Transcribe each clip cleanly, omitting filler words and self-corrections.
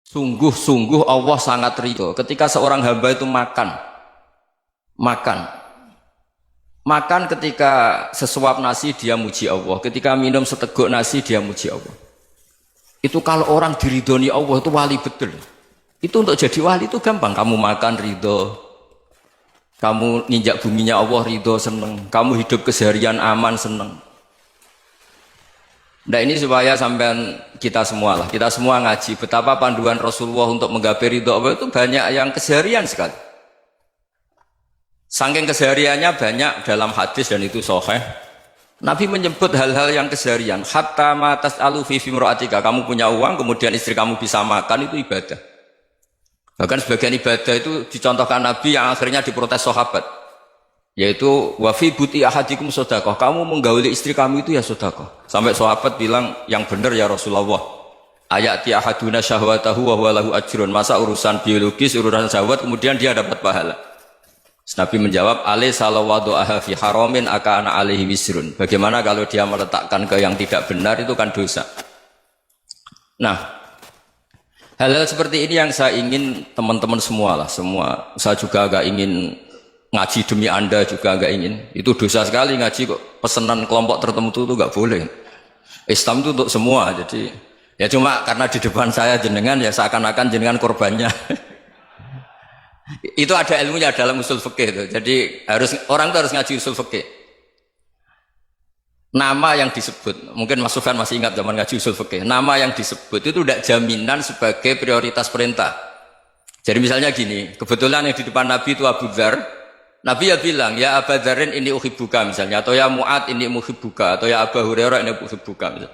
Sungguh-sungguh Allah sangat ridho ketika seorang hamba itu makan ketika sesuap nasi dia muji Allah, ketika minum seteguk nasi dia muji Allah. Itu kalau orang diridhoni Allah itu wali betul. Itu untuk jadi wali itu gampang. Kamu makan ridho, kamu nginjak buminya Allah ridho seneng, kamu hidup keseharian aman seneng. Nah ini supaya sampean kita semua ngaji betapa panduan Rasulullah untuk menggapai ridho Allah itu banyak yang keseharian sekali. Saking kesehariannya banyak dalam hadis dan itu sahih. Nabi menyebut hal-hal yang keseharian. Hatta ma tas'alu fi fimra'atika, kamu punya uang kemudian istri kamu bisa makan itu ibadah. Bahkan sebagian ibadah itu dicontohkan Nabi yang akhirnya diprotes sahabat. Yaitu wa fi buti ahadikum sedekah, kamu menggauli istri kamu itu ya sedekah. Sampai sahabat bilang yang benar ya Rasulullah. Ayati ahaduna syahwatahu wa huwa lahu ajrun. Masa urusan biologis, urusan syahwat kemudian dia dapat pahala. Nabi menjawab, alaysa law wada'aha fi haramin akana alaihi wisrun. Bagaimana kalau dia meletakkan ke yang tidak benar itu kan dosa. Nah, hal-hal seperti ini yang saya ingin teman-teman semua. Saya juga agak ingin ngaji demi Anda juga agak ingin. Itu dosa sekali ngaji kok pesanan kelompok tertentu itu enggak boleh. Islam itu untuk semua. Jadi ya cuma karena di depan saya jenengan ya seakan-akan jenengan korbannya. Itu ada ilmunya dalam usul fikih itu. Jadi orang itu harus ngaji usul fikih. Nama yang disebut, mungkin Mas Sufyan masih ingat zaman ngaji usul fikih. Nama yang disebut itu tidak jaminan sebagai prioritas perintah. Jadi misalnya gini, kebetulan yang di depan Nabi itu Abu Dzar. Nabi ya bilang, ya Abu Dzarin ini uhibbuka misalnya, atau ya Mu'ad ini uhibbuka, atau ya Abu Hurairah ini uhibbuka misalnya.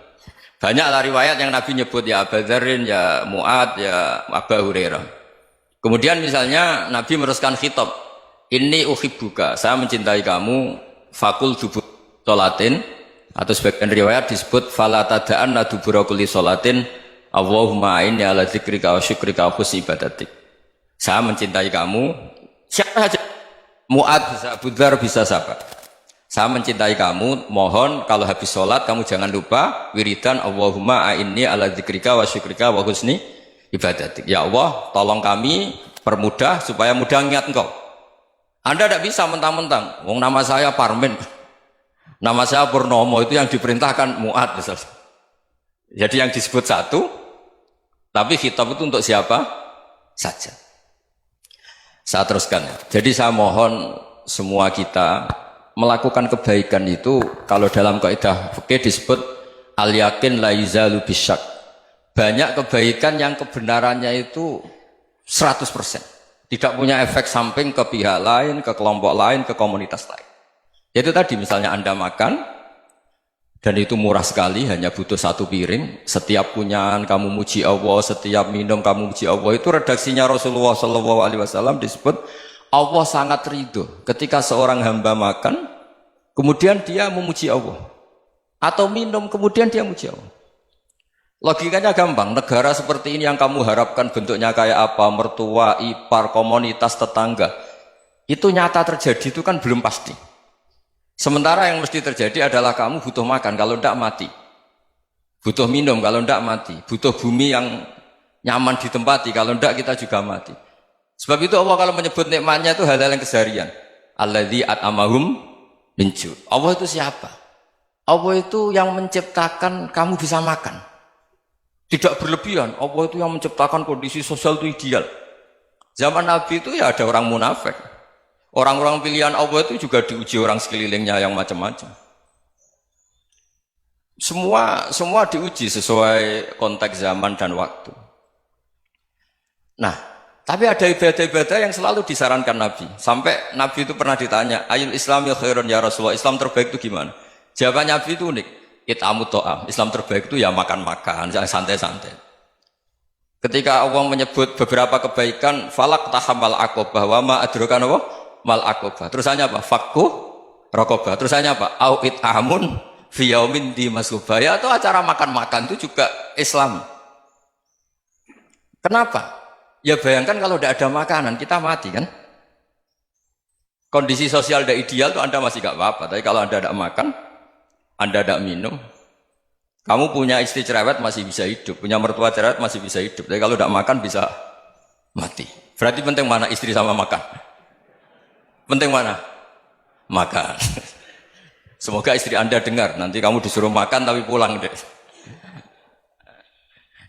Banyaklah riwayat yang Nabi nyebut ya Abu Dzarin, ya Mu'ad, ya Abu Hurairah. Kemudian misalnya Nabi meneruskan khitab, ini uhibbuka, saya mencintai kamu, fakul dubur sholatin, atau sebagian riwayat disebut fala tada'anna dubura kulli sholatin, Allahumma inni ala dzikrika wa syukrika wa husni ibadatik. Saya mencintai kamu, siapa saja, Mu'ad bisa, Abu Dzar bisa siapa. Saya mencintai kamu, mohon kalau habis sholat kamu jangan lupa wiridan Allahumma inni ala dzikrika wa syukrika wa husni ibadatik. Ya Allah, tolong kami permudah supaya mudah ingat engkau. Anda tidak bisa mentang-mentang, wong nama saya Parmin, nama saya Purnomo, itu yang diperintahkan Mu'ad misalnya. Jadi yang disebut satu, tapi khitab itu untuk siapa saja. Saya teruskan. Jadi saya mohon semua kita melakukan kebaikan itu, kalau dalam kaidah fikih disebut al yakin la yuzalu bisyak. Banyak kebaikan yang kebenarannya itu 100%. Tidak punya efek samping ke pihak lain, ke kelompok lain, ke komunitas lain. Itu tadi misalnya Anda makan, dan itu murah sekali, hanya butuh satu piring. Setiap punyaan kamu muji Allah, setiap minum kamu muji Allah. Itu redaksinya Rasulullah SAW disebut, Allah sangat ridho ketika seorang hamba makan, kemudian dia memuji Allah. Atau minum, kemudian dia muji Allah. Logikanya gampang, negara seperti ini yang kamu harapkan bentuknya kayak apa, mertua, ipar, komunitas, tetangga, itu nyata terjadi itu kan belum pasti. Sementara yang mesti terjadi adalah kamu butuh makan, kalau tidak mati. Butuh minum, kalau tidak mati. Butuh bumi yang nyaman ditempati, kalau tidak kita juga mati. Sebab itu Allah kalau menyebut nikmatnya itu hal-hal yang keseharian. Alladzi at'amahum min ju'. Allah itu siapa? Allah itu yang menciptakan kamu bisa makan. Tidak berlebihan, Allah itu yang menciptakan kondisi sosial itu ideal. Zaman Nabi itu ya ada orang munafik. Orang-orang pilihan Allah itu juga diuji orang sekelilingnya yang macam-macam. Semua diuji sesuai konteks zaman dan waktu. Nah, tapi ada ibadah-ibadah yang selalu disarankan Nabi. Sampai Nabi itu pernah ditanya, ayul islami khairun ya Rasulullah, Islam terbaik itu gimana? Jawaban Nabi itu unik. It'amu to'am, Islam terbaik itu ya makan-makan, yang santai-santai. Ketika Allah menyebut beberapa kebaikan, falak tahamal aqobah, wa ma adrokan apa? Mal aqobah. Terusannya apa? Fakku rokobah. Terusannya apa? Au it'amun fiyaumin di masubah. Ya, atau acara makan-makan itu juga Islam. Kenapa? Ya bayangkan kalau tidak ada makanan, kita mati kan? Kondisi sosial tidak ideal itu Anda masih gak apa-apa, tapi kalau Anda tidak makan, Anda tidak minum, Kamu punya istri cerewet masih bisa hidup, punya mertua cerewet masih bisa hidup. Tapi kalau tidak makan bisa mati. Berarti penting mana istri sama makan? Penting mana? Makan. Semoga istri Anda dengar. Nanti kamu disuruh makan tapi pulang deh.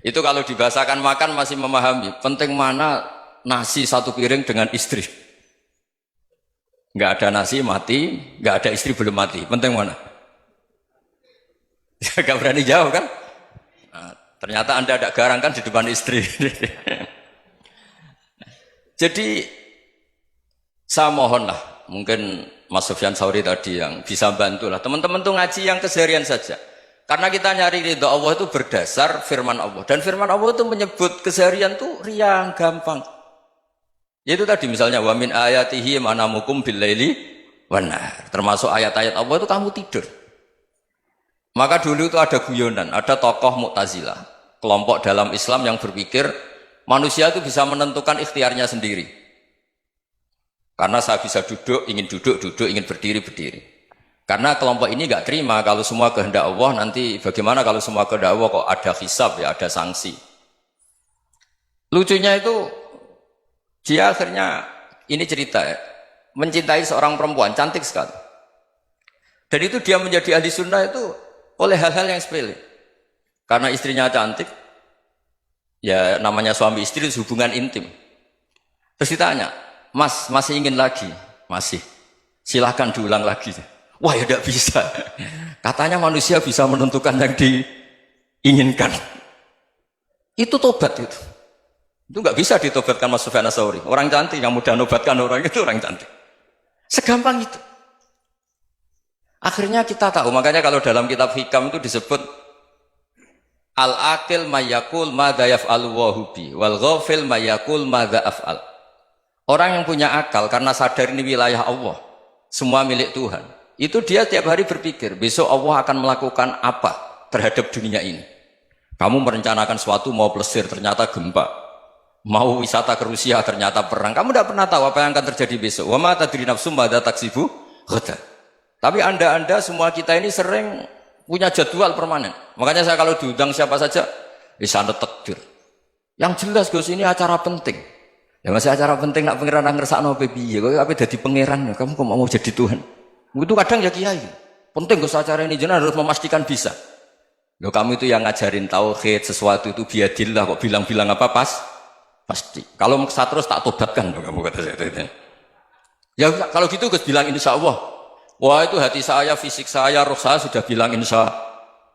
Itu kalau dibahasakan makan masih memahami. Penting mana nasi satu piring dengan istri. Nggak ada nasi mati, nggak ada istri belum mati. Penting mana? Gak berani jawab kan? Nah, ternyata Anda ada garang kan di depan istri. Jadi saya mohonlah, mungkin Mas Sufyan Sauri tadi yang bisa bantulah. Teman-teman tuh ngaji yang keseharian saja. Karena kita nyari ridha Allah itu berdasar firman Allah. Dan firman Allah itu menyebut keseharian tuh riang, gampang. Yaitu tadi misalnya wa min ayatihi manamukum bil laili wan nahar. Termasuk ayat-ayat Allah itu kamu tidur. Maka dulu itu ada guyonan, ada tokoh Mu'tazilah, kelompok dalam Islam yang berpikir manusia itu bisa menentukan ikhtiarnya sendiri. Karena saya bisa duduk, ingin berdiri, berdiri. Karena kelompok ini nggak terima kalau semua kehendak Allah, nanti bagaimana kalau semua kehendak Allah kok ada hisab ya, ada sanksi. Lucunya itu, dia akhirnya, ini cerita ya, mencintai seorang perempuan, cantik sekali. Dan itu dia menjadi ahli sunnah itu oleh hal-hal yang sepele. Karena istrinya cantik, ya namanya suami istri hubungan intim. Terus ditanya, Mas, masih ingin lagi? Masih. Silahkan diulang lagi. Wah ya tidak bisa. Katanya manusia bisa menentukan yang diinginkan. Itu tobat itu. Itu nggak bisa ditobatkan Mas Sufyan Ats-Tsauri. Orang cantik yang mudah nobatkan orang itu orang cantik. Segampang itu. Akhirnya kita tahu, makanya kalau dalam kitab Hikam itu disebut al-aqil mayyakul madza yaf'alu wa hubi wal ghafil mayyakul madza af'al. Orang yang punya akal karena sadar ini wilayah Allah, semua milik Tuhan. Itu dia tiap hari berpikir, besok Allah akan melakukan apa terhadap dunia ini. Kamu merencanakan suatu mau plesir, ternyata gempa. Mau wisata ke Rusia, ternyata perang. Kamu tidak pernah tahu apa yang akan terjadi besok. Wa ma tadri nafsum madza taksibu ghadan. Tapi anda semua kita ini sering punya jadwal permanen. Makanya saya kalau diundang siapa saja, bisa takdir. Yang jelas Gus ini acara penting. Ya masih acara penting nak pangeran ngersakno piye? Kok ape dadi pangeran? Kamu kok mau jadi Tuhan? Itu kadang ya kiai. Penting Gus acara ini jenengan harus memastikan bisa. Loh kamu itu yang ngajarin tauhid, sesuatu itu biadillah kok bilang-bilang apa pasti. Kalau maksa terus tak tobatkan kamu kata saya. Ya kalau gitu Gus bilang insya Allah. Wah itu hati saya, fisik saya, roh saya sudah bilang insya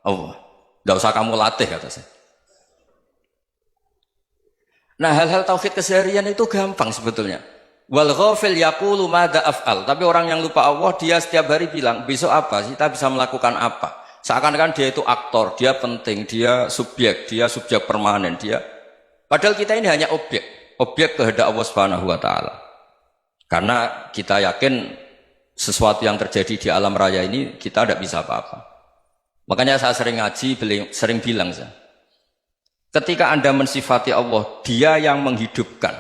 Allah. Tidak usah kamu latih kata saya. Nah hal-hal tauhid keseharian itu gampang sebetulnya. Wal ghafil yaqulu madza af'al. Tapi orang yang lupa Allah dia setiap hari bilang besok apa? Kita bisa melakukan apa? Seakan-akan dia itu aktor, dia penting, dia subjek permanen, dia. Padahal kita ini hanya objek kehendak Allah Subhanahu wa taala. Karena kita yakin sesuatu yang terjadi di alam raya ini kita tidak bisa apa-apa. Makanya saya sering ngaji, sering bilang saya, ketika Anda mensifati Allah, Dia yang menghidupkan.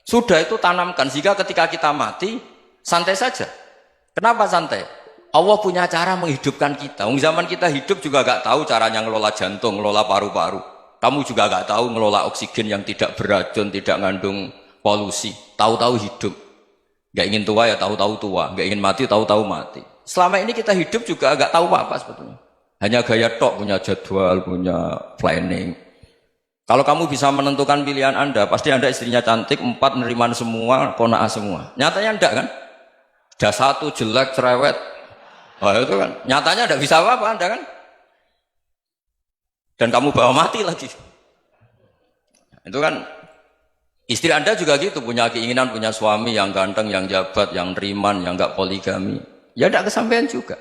Sudah itu tanamkan sehingga ketika kita mati santai saja. Kenapa santai? Allah punya cara menghidupkan kita. Zaman kita hidup juga gak tahu caranya ngelola jantung, ngelola paru-paru. Kamu juga gak tahu ngelola oksigen yang tidak beracun, tidak ngandung polusi. Tahu-tahu hidup. Gak ingin tua ya tahu-tahu tua, gak ingin mati tahu-tahu mati. Selama ini kita hidup juga gak tahu apa sebetulnya. Hanya gaya tok, punya jadwal, punya planning. Kalau kamu bisa menentukan pilihan Anda, pasti Anda istrinya cantik, 4 neriman semua, kona'ah semua. Nyatanya enggak kan? Ada 1 jelek, cerewet. Oh itu kan, nyatanya enggak bisa apa-apa Anda kan? Dan kamu bawa mati lagi. Itu kan istri Anda juga gitu, punya keinginan, punya suami yang ganteng, yang jabat, yang riman, yang enggak poligami. Ya enggak kesampaian juga.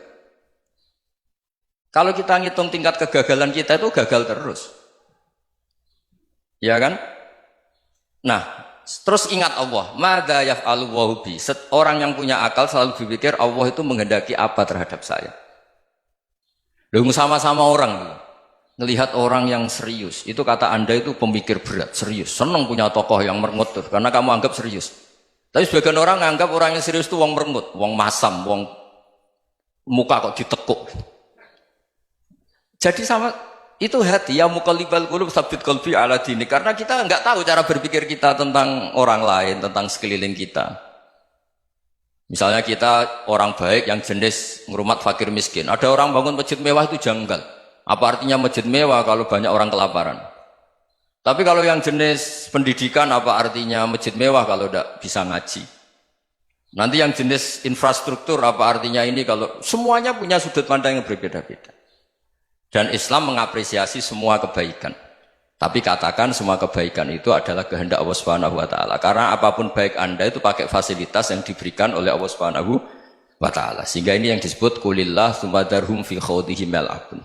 Kalau kita ngitung tingkat kegagalan kita itu gagal terus. Ya kan? Nah, terus ingat Allah. Madza yaf'alu wa bi. Orang yang punya akal selalu berpikir Allah itu menghendaki apa terhadap saya. Lalu sama-sama orang melihat orang yang serius, itu kata Anda itu pemikir berat, serius, senang punya tokoh yang merengut tuh, karena kamu anggap serius. Tapi sebagian orang anggap orang yang serius itu wong merengut, wong masam, wong muka kok ditekuk. Jadi sama Itu hati, ya muqallibal qulub tsabbit qalbi ala dini. Karena kita nggak tahu cara berpikir kita tentang orang lain, tentang sekeliling kita. Misalnya kita orang baik yang jenis ngurumat fakir miskin. Ada orang bangun masjid mewah itu janggal. Apa artinya masjid mewah kalau banyak orang kelaparan? Tapi kalau yang jenis pendidikan apa artinya masjid mewah kalau tidak bisa ngaji? Nanti yang jenis infrastruktur apa artinya ini kalau semuanya punya sudut pandang yang berbeda-beda. Dan Islam mengapresiasi semua kebaikan. Tapi katakan semua kebaikan itu adalah kehendak Allah Subhanahu wa taala. Karena apapun baik Anda itu pakai fasilitas yang diberikan oleh Allah Subhanahu wa taala. Sehingga ini yang disebut qulillah tsumadarhum fi khawdihim yal'abun.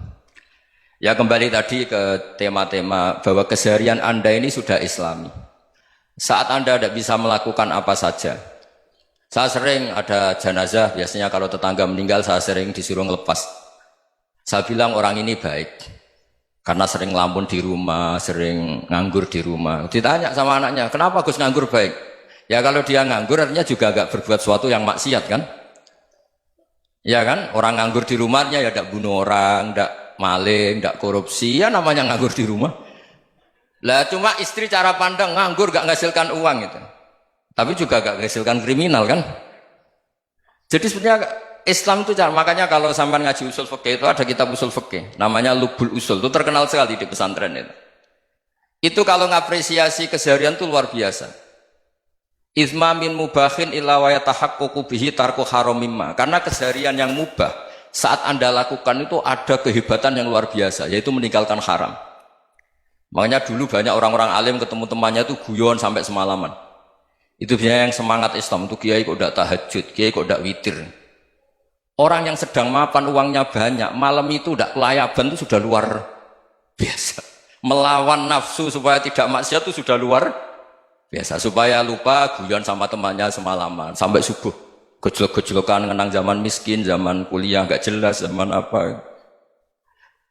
Ya kembali tadi ke tema-tema bahwa keseharian Anda ini sudah Islami. Saat Anda tidak bisa melakukan apa saja. Saya sering ada jenazah, biasanya kalau tetangga meninggal saya sering disuruh ngelepas. Saya bilang orang ini baik karena sering ngelamun di rumah, sering nganggur di rumah. Ditanya sama anaknya, kenapa Gus nganggur baik? Ya kalau dia nganggur artinya juga agak berbuat sesuatu yang maksiat kan? Ya kan? Orang nganggur di rumahnya ya tidak bunuh orang, tidak maling, tidak korupsi, ya namanya nganggur di rumah. Lah cuma istri cara pandang nganggur gak menghasilkan uang itu. Tapi juga gak menghasilkan kriminal kan? Jadi sebenarnya Islam itu makanya kalau sampai ngaji usul fikih itu ada kitab usul fikih namanya Lubul Usul, itu terkenal sekali di pesantren itu. Itu kalau ngapresiasi keseharian itu luar biasa. Izma min mubahin illa wa yatahaqqaqu bihi tarku haramimma. Karena keseharian yang mubah saat Anda lakukan itu ada kehebatan yang luar biasa, yaitu meninggalkan haram. Makanya dulu banyak orang-orang alim ketemu temannya itu guyon sampai semalaman. Itu biasanya yang semangat Islam itu kiai kok tidak tahajud, kiai kok tidak witir. Orang yang sedang mapan uangnya banyak, malam itu tidak kelayaban itu sudah luar biasa. Melawan nafsu supaya tidak maksiat itu sudah luar biasa. Supaya lupa guyon sama temannya semalaman sampai subuh. Gejolak-gejolokan mengenang zaman miskin, zaman kuliah nggak jelas, zaman apa.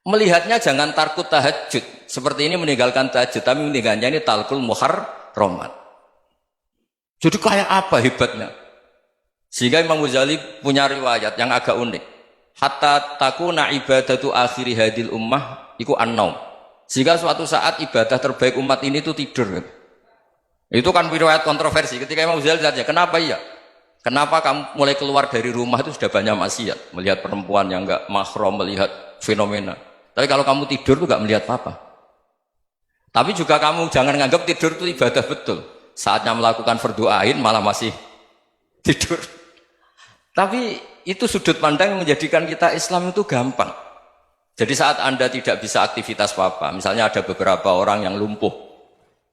Melihatnya jangan takut tahajud. Seperti ini meninggalkan tahajud, tapi meninggalkannya ini talkul muharramat. Jadi kayak apa hebatnya? Sehingga Imam Ghazali punya riwayat yang agak unik. Hatta takuna ibadatu akhiri hadil ummah iku an-naum. Sehingga suatu saat ibadah terbaik umat ini itu tidur. Itu kan riwayat kontroversi. Ketika Imam Ghazali tanya, kenapa iya? Kenapa kamu mulai keluar dari rumah itu sudah banyak maksiat? Melihat perempuan yang enggak mahram, melihat fenomena. Tapi kalau kamu tidur itu enggak melihat apa-apa. Tapi juga kamu jangan menganggap tidur itu ibadah betul. Saatnya melakukan fardu ain malah masih tidur. Tapi itu sudut pandang yang menjadikan kita Islam itu gampang. Jadi saat Anda tidak bisa aktivitas apa-apa, misalnya ada beberapa orang yang lumpuh.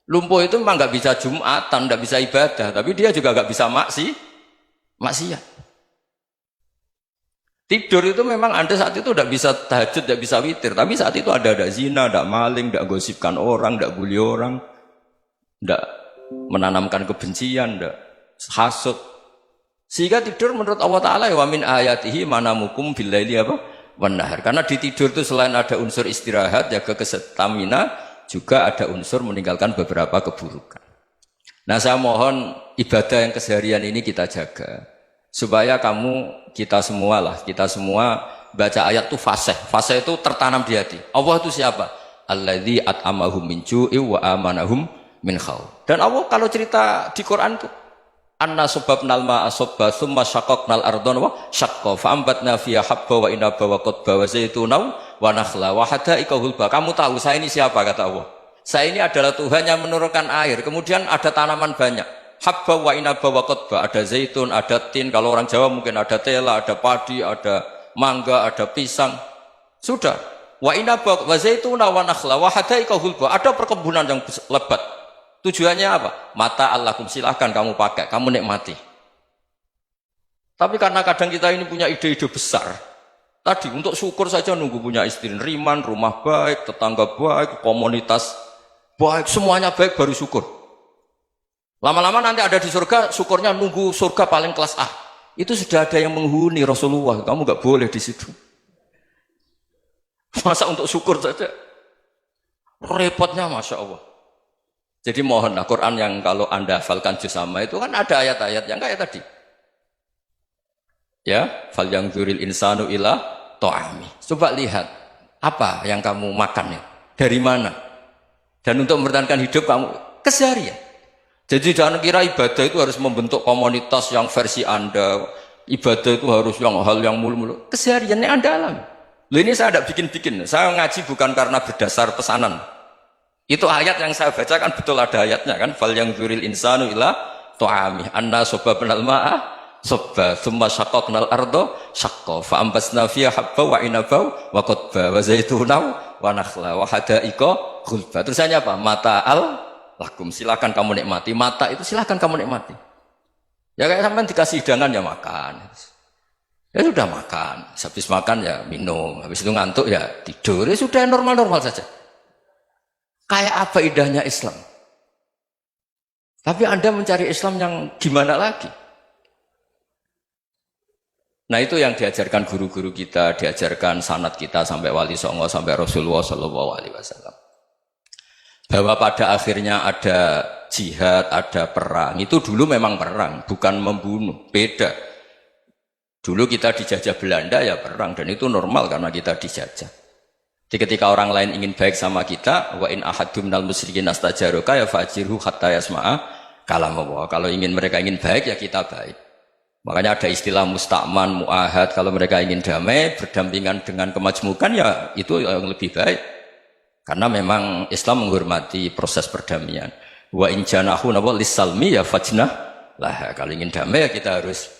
Lumpuh itu memang nggak bisa Jumatan, nggak bisa ibadah, tapi dia juga nggak bisa maksiat. Tidur itu memang Anda saat itu tidak bisa tahajud, tidak bisa witir, tapi saat itu ada zina, ada maling, tidak gosipkan orang, tidak bully orang, tidak menanamkan kebencian, tidak hasud. Sehingga tidur menurut Allah Ta'ala wa min ayatihi manamukum billaili apa? Wan-nahar. Karena di tidur itu selain ada unsur istirahat, jaga kestamina, juga ada unsur meninggalkan beberapa keburukan. Nah saya mohon ibadah yang keseharian ini kita jaga. Supaya kita semua baca ayat itu fasih. Fasih itu tertanam di hati. Allah itu siapa? Alladzi at'amahum min ju'i wa amanahum min khauf. Dan Allah kalau cerita di Quran itu anna subabnal ma'a subba thumma syaqaqnal ardhan wa syaqqa fa ambatna fiha habba wa inaba wa qadba wa zaituna wa nakhla wa hadaika hulba. Kamu tahu saya ini siapa, kata Allah. Saya ini adalah Tuhan yang menurunkan air, kemudian ada tanaman banyak. Habba wa inaba wa qadba, ada zaitun, ada tin, kalau orang Jawa mungkin ada tela, ada padi, ada mangga, ada pisang. Sudah. Wa inaba wa zaituna wa nakhla wa hadaika hulba. Ada perkebunan yang lebat. Tujuannya apa? Mata Allahkum, silahkan kamu pakai, kamu nikmati. Tapi karena kadang kita ini punya ide-ide besar. Tadi untuk syukur saja nunggu punya istri riman, rumah baik, tetangga baik, komunitas baik, semuanya baik baru syukur. Lama-lama nanti ada di surga, syukurnya nunggu surga paling kelas A. Itu sudah ada yang menghuni Rasulullah, kamu nggak boleh di situ. Masa untuk syukur saja? Repotnya Masya Allah. Jadi mohonlah Quran yang kalau Anda hafalkan juz sama itu kan ada ayat-ayat yang kayak tadi. Ya, fal yang dzuril insanu ila ta'ami. Coba lihat Apa yang kamu makan ya? Dari mana? Dan untuk mempertahankan hidup kamu keseharian. Jadi jangan kira ibadah itu harus membentuk komunitas yang versi Anda. Ibadah itu harus yang hal yang mulu-mulu. Kesehariannya Anda alami. Loh, ini saya tidak bikin-bikin. Saya ngaji bukan karena berdasar pesanan. Itu ayat yang saya bacakan betul ada ayatnya kan. Fal yang dzuril insanu ila tu'ami anna sobabnal ma'ah sobba thumma syaqaqnal ardo syaqqa fa ambasna fiha habba wa inaba wa qadba wa zaituna wa nakhla wa hadaika ghulba. Terusannya apa? Mata'al lakum, silakan kamu nikmati. Mata itu silakan kamu nikmati. Ya kayak sampean dikasih hidangan ya makan. Ya sudah makan, habis makan ya minum, habis itu ngantuk ya tidur. Ya sudah normal-normal saja. Kayak apa indahnya Islam? Tapi Anda mencari Islam yang gimana lagi? Nah itu yang diajarkan guru-guru kita, diajarkan sanad kita sampai Wali Songo, sampai Rasulullah SAW. Bahwa pada akhirnya ada jihad, ada perang. Itu dulu memang perang, bukan membunuh. Beda. Dulu kita dijajah Belanda ya perang, dan itu normal karena kita dijajah. Jadi ketika orang lain ingin baik sama kita, wa in ahadum minal musyrikin astajaruka ya fajirhu hatta yasma'a kalam Allah. Kalau mereka ingin baik ya kita baik. Makanya ada istilah musta'man, mu'ahad. Kalau mereka ingin damai, berdampingan dengan kemajmukan ya itu yang lebih baik. Karena memang Islam menghormati proses perdamaian. Wa in janahu lis-salmi ya fajnah lah. Kalau ingin damai ya kita harus